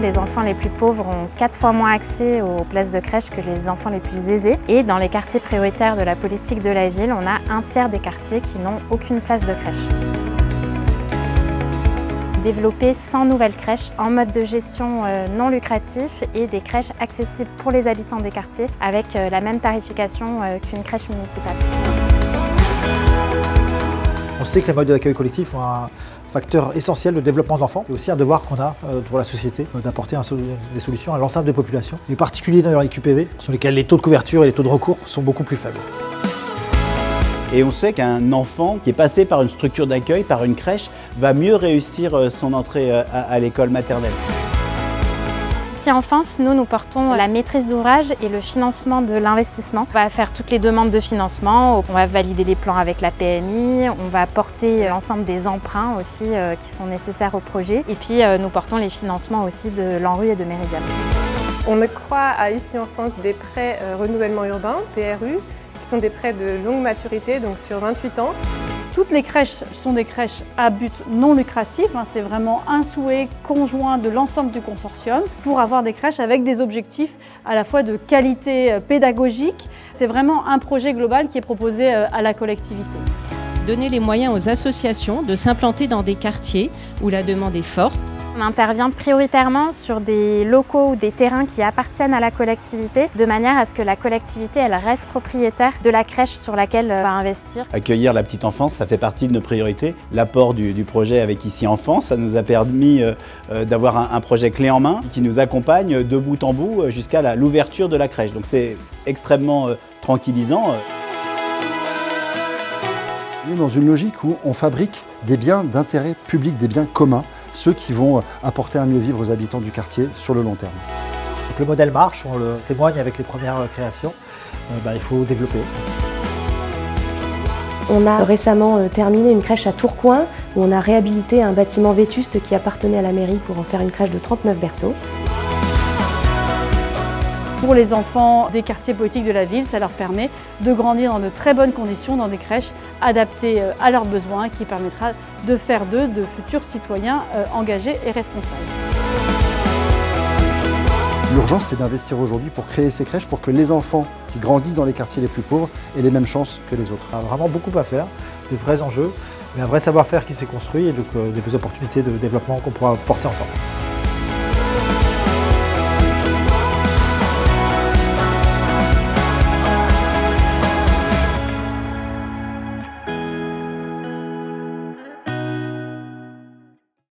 les enfants les plus pauvres ont 4 fois moins accès aux places de crèche que les enfants les plus aisés. Et dans les quartiers prioritaires de la politique de la ville, on a un tiers des quartiers qui n'ont aucune place de crèche. Développer 100 nouvelles crèches en mode de gestion non lucratif et des crèches accessibles pour les habitants des quartiers avec la même tarification qu'une crèche municipale. On sait que les modes d'accueil collectif ont un facteur essentiel de développement de l'enfant et aussi un devoir qu'on a pour la société d'apporter des solutions à l'ensemble des populations, et en particulier dans les QPV, sur lesquels les taux de couverture et les taux de recours sont beaucoup plus faibles. Et on sait qu'un enfant qui est passé par une structure d'accueil, par une crèche, va mieux réussir son entrée à l'école maternelle. Ici Enfance, nous portons la maîtrise d'ouvrage et le financement de l'investissement. On va faire toutes les demandes de financement, on va valider les plans avec la PMI, on va porter l'ensemble des emprunts aussi qui sont nécessaires au projet. Et puis nous portons les financements aussi de l'ANRU et de Méridiam. On octroie à Ici Enfance des prêts renouvellement urbain, PRU, qui sont des prêts de longue maturité, donc sur 28 ans. Toutes les crèches sont des crèches à but non lucratif, c'est vraiment un souhait conjoint de l'ensemble du consortium pour avoir des crèches avec des objectifs à la fois de qualité pédagogique. C'est vraiment un projet global qui est proposé à la collectivité. Donner les moyens aux associations de s'implanter dans des quartiers où la demande est forte. On intervient prioritairement sur des locaux ou des terrains qui appartiennent à la collectivité, de manière à ce que la collectivité elle reste propriétaire de la crèche sur laquelle elle va investir. Accueillir la petite enfance, ça fait partie de nos priorités. L'apport du projet avec Ici Enfance, ça nous a permis d'avoir un projet clé en main qui nous accompagne de bout en bout jusqu'à l'ouverture de la crèche. Donc c'est extrêmement tranquillisant. On est dans une logique où on fabrique des biens d'intérêt public, des biens communs, ceux qui vont apporter un mieux vivre aux habitants du quartier sur le long terme. Donc le modèle marche, on le témoigne avec les premières créations, il faut développer. On a récemment terminé une crèche à Tourcoing où on a réhabilité un bâtiment vétuste qui appartenait à la mairie pour en faire une crèche de 39 berceaux. Pour les enfants des quartiers politiques de la ville, ça leur permet de grandir dans de très bonnes conditions dans des crèches adaptées à leurs besoins, qui permettra de faire d'eux de futurs citoyens engagés et responsables. L'urgence, c'est d'investir aujourd'hui pour créer ces crèches, pour que les enfants qui grandissent dans les quartiers les plus pauvres aient les mêmes chances que les autres. Il y a vraiment beaucoup à faire, de vrais enjeux, mais un vrai savoir-faire qui s'est construit et donc des opportunités de développement qu'on pourra porter ensemble.